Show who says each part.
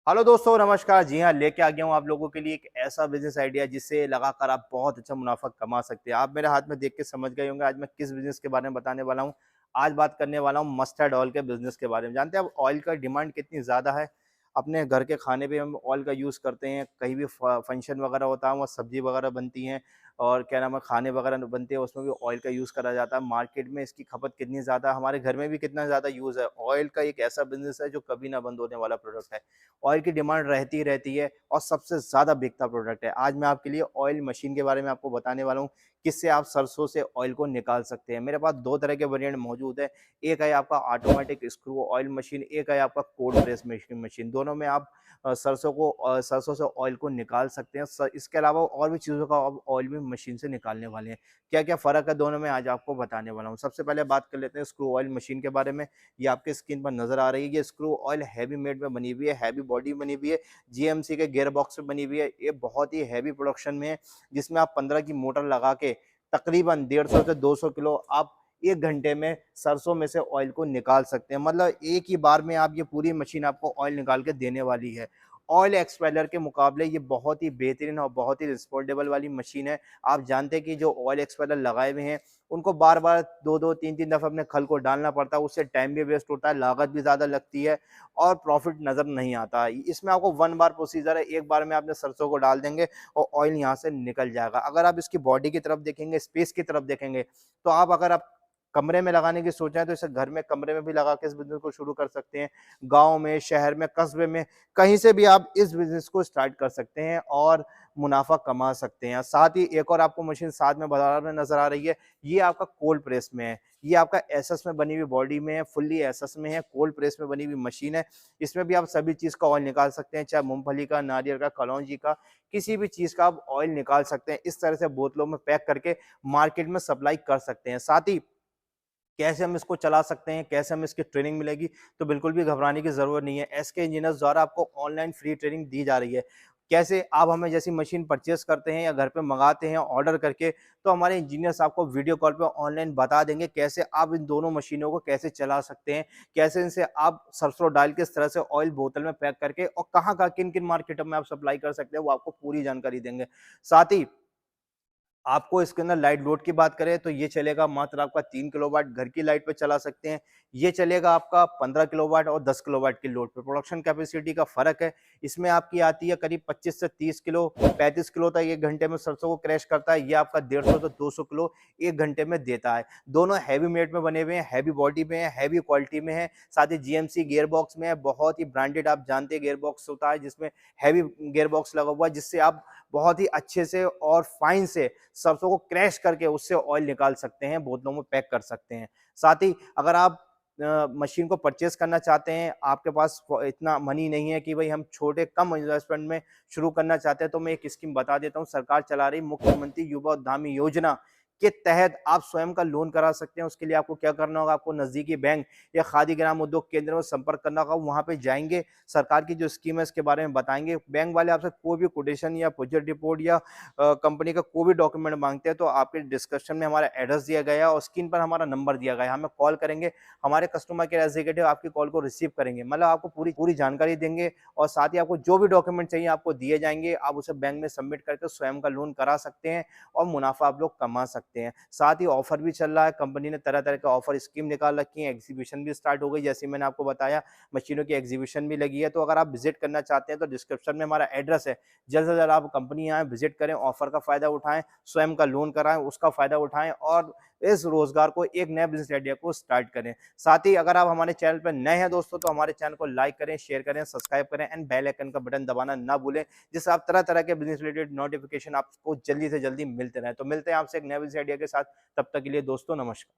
Speaker 1: Hello दोस्तों, नमस्कार। जी हाँ, लेके आ गया हूँ आप लोगों के लिए एक ऐसा बिज़नेस आइडिया जिससे लगाकर आप बहुत अच्छा मुनाफ़ा कमा सकते हैं। आप मेरे हाथ में देख के समझ गए होंगे आज मैं किस बिज़नेस के बारे में बताने वाला हूँ। आज बात करने वाला हूँ मस्टर्ड ऑयल के बिज़नेस के बारे में। जानते हैं आप ऑयल का डिमांड कितनी ज़्यादा है? अपने घर के खाने पे हम ऑयल का यूज़ करते हैं, कहीं भी फ फंक्शन वगैरह होता है, वहाँ सब्ज़ी वगैरह बनती हैं और क्या नाम है, खाने वगैरह बनते हैं, उसमें भी ऑयल का यूज़ करा जाता है। मार्केट में इसकी खपत कितनी ज़्यादा, हमारे घर में भी कितना ज़्यादा यूज़ है। ऑयल का एक ऐसा बिज़नेस है जो कभी ना बंद होने वाला प्रोडक्ट है। ऑयल की डिमांड रहती ही रहती है और सबसे ज़्यादा बिकता प्रोडक्ट है। आज मैं आपके लिए ऑयल मशीन के बारे में आपको बताने वाला हूँ, किससे आप सरसों से ऑयल को निकाल सकते हैं। मेरे पास 2 तरह के वेरिएंट मौजूद है। एक है आपका ऑटोमेटिक स्क्रू ऑयल मशीन, एक है आपका कोल्ड प्रेस मशीन। दोनों में आप सरसों से ऑयल को निकाल सकते हैं। स इसके अलावा और भी चीज़ों का आप ऑयल भी मशीन से निकालने वाले हैं। क्या-क्या फ़र्क है दोनों में आज आपको बताने वाला हूँ। सबसे पहले बात कर लेते हैं स्क्रू ऑयल मशीन के बारे में। ये आपके स्क्रीन पर नज़र आ रही है। ये स्क्रू ऑयल हैवी मेड में बनी हुई है, हैवी बॉडी बनी हुई है, जीएमसी के गियर बॉक्स में बनी हुई है। ये बहुत ही हैवी प्रोडक्शन में है, जिसमें आप 15 की मोटर लगा के तकरीबन 150 से 200 किलो आप 1 घंटे में सरसों में से ऑयल को निकाल सकते हैं। मतलब एक ही बार में आप ये पूरी मशीन आपको ऑयल निकाल के देने वाली है। ऑयल एक्सपेलर के मुकाबले ये बहुत ही बेहतरीन और बहुत ही रिस्पोर्टेबल वाली मशीन है। आप जानते हैं कि जो ऑयल एक्सपेलर लगाए हुए हैं, उनको बार-बार 2-2 3-3 दफ़ा अपने खल को डालना पड़ता है, उससे टाइम भी वेस्ट होता है, लागत भी ज़्यादा लगती है और प्रॉफ़िट नज़र नहीं आता। इसमें आपको 1 बार प्रोसीजर है, एक बार में आपने सरसों को डाल देंगे और ऑयल यहाँ से निकल जाएगा। अगर आप इसकी बॉडी की तरफ देखेंगे, स्पेस की तरफ देखेंगे, तो अगर आप कमरे में लगाने की सोच रहे हैं, तो इसे घर में कमरे में भी लगा के इस बिज़नेस को शुरू कर सकते हैं। गाँव में, शहर में, कस्बे में, कहीं से भी आप इस बिज़नेस को स्टार्ट कर सकते हैं और मुनाफ़ा कमा सकते हैं। साथ ही एक और आपको मशीन साथ में बाज़ार में नज़र आ रही है, ये आपका कोल्ड प्रेस में है। ये आपका एसएस में बनी हुई बॉडी में है, फुल्ली एसएस में है, कोल्ड प्रेस में बनी हुई मशीन है। इसमें भी आप सभी चीज़ का ऑयल निकाल सकते हैं, चाहे मूँगफली का, नारियल का, कलौंजी का, किसी भी चीज़ का आप ऑयल निकाल सकते हैं। इस तरह से बोतलों में पैक करके मार्केट में सप्लाई कर सकते हैं। साथ ही कैसे हम इसको चला सकते हैं, कैसे हमें इसकी ट्रेनिंग मिलेगी, तो बिल्कुल भी घबराने की ज़रूरत नहीं है। एसके इंजीनियर्स द्वारा आपको ऑनलाइन फ्री ट्रेनिंग दी जा रही है। कैसे आप हमें जैसी मशीन परचेज़ करते हैं या घर पे मँगाते हैं ऑर्डर करके, तो हमारे इंजीनियर्स आपको वीडियो कॉल पे ऑनलाइन बता देंगे कैसे आप इन दोनों मशीनों को कैसे चला सकते हैं, कैसे इनसे आप सरसों डाल के इस तरह से ऑयल बोतल में पैक करके और कहाँ-कहाँ, किन-किन मार्केटों में आप सप्लाई कर सकते हैं, वो आपको पूरी जानकारी देंगे। साथ ही आपको इसके अंदर लाइट लोड की बात करें तो ये चलेगा मात्र आपका 3 किलोवाट घर की लाइट पे चला सकते हैं। ये चलेगा आपका 15 किलोवाट और 10 किलोवाट की लोड पे। प्रोडक्शन कैपेसिटी का फ़र्क है। इसमें आपकी आती है करीब 25 से 30 किलो, 35 किलो तक 1 घंटे में सरसों को क्रैश करता है। ये आपका 150 से 200 किलो 1 घंटे में देता है। दोनों हैवी मेड में बने हुए हैं, हैवी बॉडी में है, हैवी क्वालिटी में है। साथ ही जीएमसी गियर बॉक्स में है। बहुत ही ब्रांडेड आप जानते हैं गियर बॉक्स होता है जिसमें हैवी गियर बॉक्स लगा हुआ है जिससे आप बहुत ही अच्छे से और फाइन से सरसों को क्रैश करके उससे ऑयल निकाल सकते हैं, बोतलों में पैक कर सकते हैं। साथ ही अगर आप मशीन को परचेज़ करना चाहते हैं, आपके पास फ इतना मनी नहीं है कि भई हम छोटे कम इन्वेस्टमेंट में शुरू करना चाहते हैं, तो मैं एक स्कीम बता देता हूँ। सरकार चला रही मुख्यमंत्री युवा उद्यमी योजना के तहत आप स्वयं का लोन करा सकते हैं। उसके लिए आपको क्या करना होगा, आपको नज़दीकी बैंक या खादी ग्राम उद्योग केंद्र में संपर्क करना होगा। वहाँ पे जाएँगे, सरकार की जो स्कीम है इसके बारे में बताएँगे। बैंक वाले आपसे कोई भी कोटेशन या प्रोजेक्ट रिपोर्ट या कंपनी का कोई भी डॉक्यूमेंट माँगते हैं, तो आपके डिस्क्रिप्शन में हमारा एड्रेस दिया गया है और स्क्रीन पर हमारा नंबर दिया गया है। हमें कॉल करेंगे, हमारे कस्टमर केयर एग्जीक्यूटिव आपकी कॉल को रिसीव करेंगे। मतलब आपको पूरी पूरी जानकारी देंगे और साथ ही आपको जो भी डॉक्यूमेंट चाहिए आपको दिए जाएँगे। आप उसे बैंक में सबमिट करके स्वयं का लोन करा सकते हैं और मुनाफ़ा आप लोग कमा सकते हैं। साथ ही ऑफ़र भी चल रहा है, कंपनी ने तरह-तरह के ऑफ़र स्कीम निकाल रखी है, एग्ज़ीबिशन भी स्टार्ट हो गई, जैसे मैंने आपको बताया, मशीनों की एग्ज़ीबिशन भी लगी है। तो अगर आप विज़िट करना चाहते हैं, तो डिस्क्रिप्शन में हमारा एड्रेस है। जल्द से जल्द आप कंपनी आएँ, विज़िट करें, ऑफ़र का फ़ायदा उठाएँ, स्वयं का लोन कराएँ, उसका फ़ायदा उठाएँ और इस रोज़गार को एक नए बिज़नेस आइडिया को स्टार्ट करें। साथ ही अगर आप हमारे चैनल पर नए हैं दोस्तों, तो हमारे चैनल को लाइक करें, शेयर करें, सब्सक्राइब करें एंड बेल आइकन का बटन दबाना ना भूलें, जिससे आप तरह-तरह के बिज़नेस रिलेटेड नोटिफ़िकेशन आपको जल्दी से जल्दी मिलते रहें। तो मिलते हैं आपसे एक नए बिज़नेस आइडिया के साथ, तब तक के लिए दोस्तों नमस्कार।